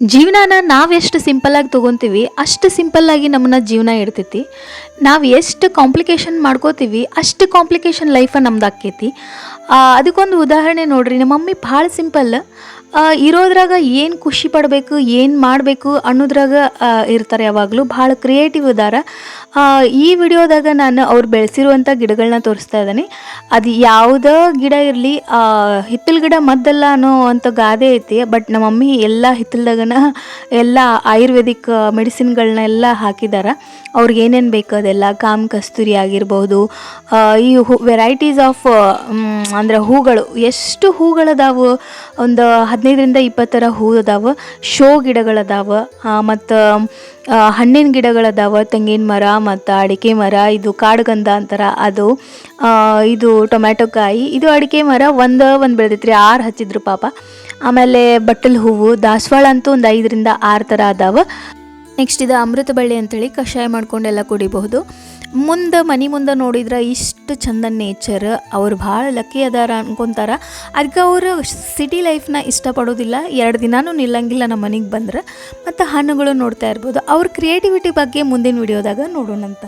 ಜೀವನಾನ ನಾವು ಎಷ್ಟು ಸಿಂಪಲ್ಲಾಗಿ ತೊಗೊತೀವಿ ಅಷ್ಟು ಸಿಂಪಲ್ಲಾಗಿ ನಮ್ಮನ್ನ ಜೀವನ ಇರ್ತೈತಿ. ನಾವು ಎಷ್ಟು ಕಾಂಪ್ಲಿಕೇಶನ್ ಮಾಡ್ಕೋತೀವಿ ಅಷ್ಟು ಕಾಂಪ್ಲಿಕೇಶನ್ ಲೈಫ ನಮ್ದು ಆಕ್ಕೈತಿ. ಅದಕ್ಕೊಂದು ಉದಾಹರಣೆ ನೋಡ್ರಿ, ನಮ್ಮ ಮಮ್ಮಿ ಭಾಳ ಸಿಂಪಲ್. ಇರೋದ್ರಾಗ ಏನು ಖುಷಿ ಪಡಬೇಕು, ಏನು ಮಾಡಬೇಕು ಅನ್ನೋದ್ರಾಗ ಇರ್ತಾರೆ. ಯಾವಾಗಲೂ ಭಾಳ ಕ್ರಿಯೇಟಿವ್ ಇದಾರ. ಈ ವಿಡಿಯೋದಾಗ ನಾನು ಅವ್ರು ಬೆಳೆಸಿರುವಂಥ ಗಿಡಗಳನ್ನ ತೋರಿಸ್ತಾ ಇದ್ದೀನಿ. ಅದು ಯಾವುದೇ ಗಿಡ ಇರಲಿ, ಹಿತ್ತಲ ಗಿಡ ಮದ್ದಲ್ಲ ಅನ್ನೋ ಅಂಥ ಗಾದೆ ಐತಿ. ಬಟ್ ನಮ್ಮ ಮಮ್ಮಿ ಎಲ್ಲ ಹಿತ್ತಲ್ದಾಗನ ಎಲ್ಲ ಆಯುರ್ವೇದಿಕ್ ಮೆಡಿಸಿನ್ಗಳನ್ನ ಎಲ್ಲ ಹಾಕಿದ್ದಾರೆ. ಅವ್ರಿಗೆ ಏನೇನು ಬೇಕು ಅದೆಲ್ಲ, ಕಾಮ ಕಸ್ತೂರಿ ಆಗಿರ್ಬೋದು, ಈ ವೆರೈಟೀಸ್ ಆಫ್ ಅಂದರೆ ಹೂಗಳು, ಎಷ್ಟು ಹೂಗಳದಾವು, ಒಂದು 15ರಿಂದ 20 ಥರ ಹೂ ಅದಾವೆ. ಶೋ ಗಿಡಗಳದಾವೆ, ಮತ್ತು ಹಣ್ಣಿನ ಗಿಡಗಳದಾವೆ, ತೆಂಗಿನ ಮರ ಮತ್ತು ಅಡಿಕೆ ಮರ. ಇದು ಕಾಡುಗಂಧ ಅಂತಾರ ಅದು. ಇದು ಟೊಮ್ಯಾಟೊ ಕಾಯಿ, ಇದು ಅಡಿಕೆ ಮರ ಒಂದು ಬೆಳೆದೈತ್ರಿ, 6 ಹಚ್ಚಿದ್ರು ಪಾಪ. ಆಮೇಲೆ ಬಟ್ಟಲು ಹೂವು, ದಾಸವಾಳ ಅಂತೂ ಒಂದು 5ರಿಂದ 6 ಥರ ಅದಾವೆ. ನೆಕ್ಸ್ಟ್ ಇದು ಅಮೃತ ಬಳ್ಳಿ ಅಂತೇಳಿ ಕಷಾಯ ಮಾಡ್ಕೊಂಡೆಲ್ಲ ಕುಡಿಬಹುದು. ಮನೆ ಮುಂದೆ ನೋಡಿದ್ರೆ ಇಷ್ಟು ಚಂದ ನೇಚರ್. ಅವ್ರು ಭಾಳ ಲಕ್ಕಿ ಅದಾರ ಅನ್ಕೊತಾರ. ಅದಕ್ಕೆ ಅವರು ಸಿಟಿ ಲೈಫ್ನ ಇಷ್ಟಪಡೋದಿಲ್ಲ. 2 ದಿನಾನೂ ನಿಲ್ಲಂಗಿಲ್ಲ ನಮ್ಮ ಮನೆಗೆ ಬಂದ್ರೆ. ಮತ್ತು ಹಣ್ಣುಗಳು ನೋಡ್ತಾ ಇರ್ಬೋದು. ಅವ್ರ ಕ್ರಿಯೇಟಿವಿಟಿ ಬಗ್ಗೆ ಮುಂದಿನ ವಿಡಿಯೋದಾಗ ನೋಡೋಣಂತ.